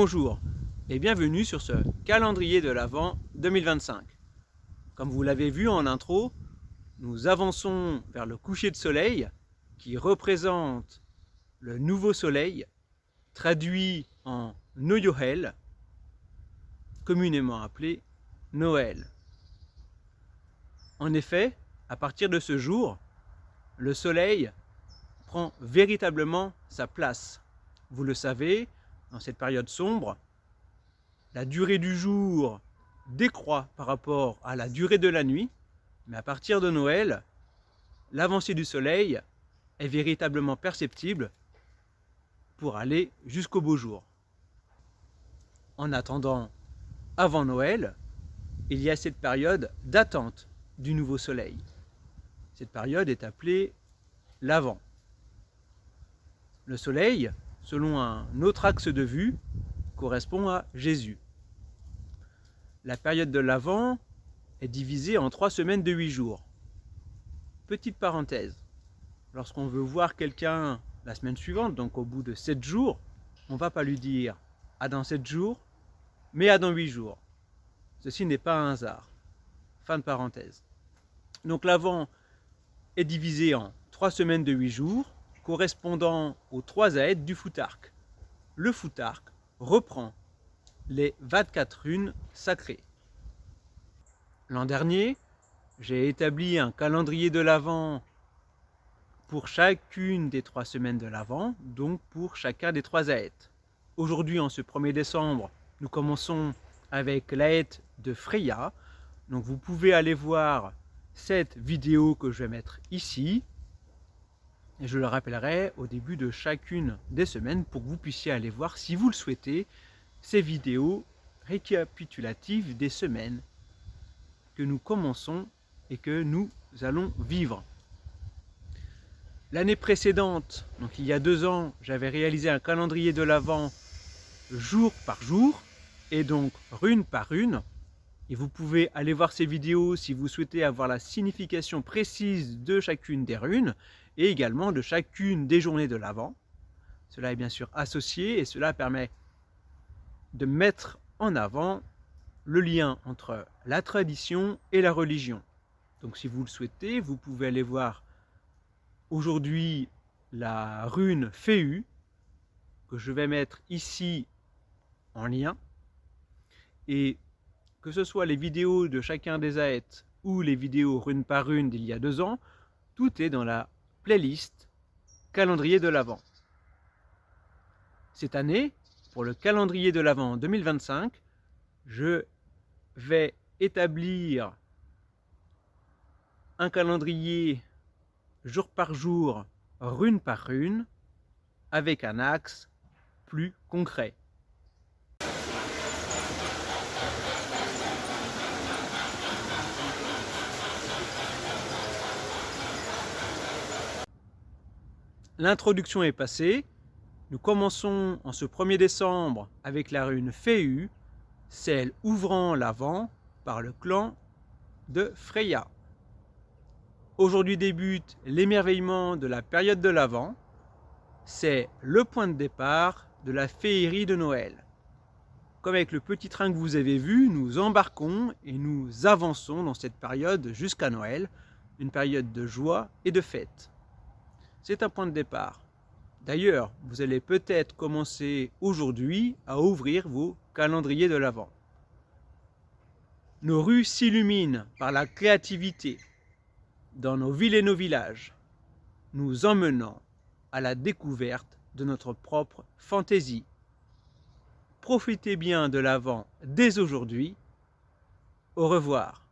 Bonjour et bienvenue sur ce calendrier de l'Avent 2025. Comme vous l'avez vu en intro, nous avançons vers le coucher de soleil qui représente le nouveau soleil, traduit en Noyohel, communément appelé Noël. En effet, à partir de ce jour, le soleil prend véritablement sa place. Vous le savez, dans cette période sombre, la durée du jour décroît par rapport à la durée de la nuit, mais à partir de Noël, l'avancée du soleil est véritablement perceptible pour aller jusqu'au beau jour. En attendant, avant Noël, il y a cette période d'attente du nouveau soleil. Cette période est appelée l'Avent. Le soleil, selon un autre axe de vue, correspond à Jésus. La période de l'Avent est divisée en 3 semaines de 8 jours. Petite parenthèse, lorsqu'on veut voir quelqu'un la semaine suivante, donc au bout de 7 jours, on ne va pas lui dire « à dans 7 jours », mais à dans 8 jours. Ceci n'est pas un hasard. Fin de parenthèse. Donc l'Avent est divisé en 3 semaines de 8 jours, correspondant aux 3 aèdes du Futhark. Le Futhark reprend les 24 runes sacrées. L'an dernier, j'ai établi un calendrier de l'Avent pour chacune des 3 semaines de l'Avent, donc pour chacun des 3 aèdes. Aujourd'hui, en ce 1er décembre, nous commençons avec l'aède de Freya. Donc vous pouvez aller voir cette vidéo que je vais mettre ici. Et je le rappellerai au début de chacune des semaines pour que vous puissiez aller voir, si vous le souhaitez, ces vidéos récapitulatives des semaines que nous commençons et que nous allons vivre. L'année précédente, donc il y a 2 ans, j'avais réalisé un calendrier de l'Avent jour par jour et donc rune par rune. Et vous pouvez aller voir ces vidéos si vous souhaitez avoir la signification précise de chacune des runes et également de chacune des journées de l'Avent. Cela est bien sûr associé et cela permet de mettre en avant le lien entre la tradition et la religion. Donc si vous le souhaitez, vous pouvez aller voir aujourd'hui la rune Féu, que je vais mettre ici en lien. Et que ce soit les vidéos de chacun des aètes ou les vidéos rune par rune d'il y a 2 ans, tout est dans la playlist calendrier de l'Avent. Cette année, pour le calendrier de l'Avent 2025, je vais établir un calendrier jour par jour, rune par rune, avec un axe plus concret. L'introduction est passée. Nous commençons en ce 1er décembre avec la rune Féu, celle ouvrant l'Avent par le clan de Freya. Aujourd'hui débute l'émerveillement de la période de l'Avent. C'est le point de départ de la féerie de Noël. Comme avec le petit train que vous avez vu, nous embarquons et nous avançons dans cette période jusqu'à Noël, une période de joie et de fête. C'est un point de départ. D'ailleurs, vous allez peut-être commencer aujourd'hui à ouvrir vos calendriers de l'Avent. Nos rues s'illuminent par la créativité dans nos villes et nos villages, nous emmenant à la découverte de notre propre fantaisie. Profitez bien de l'Avent dès aujourd'hui. Au revoir.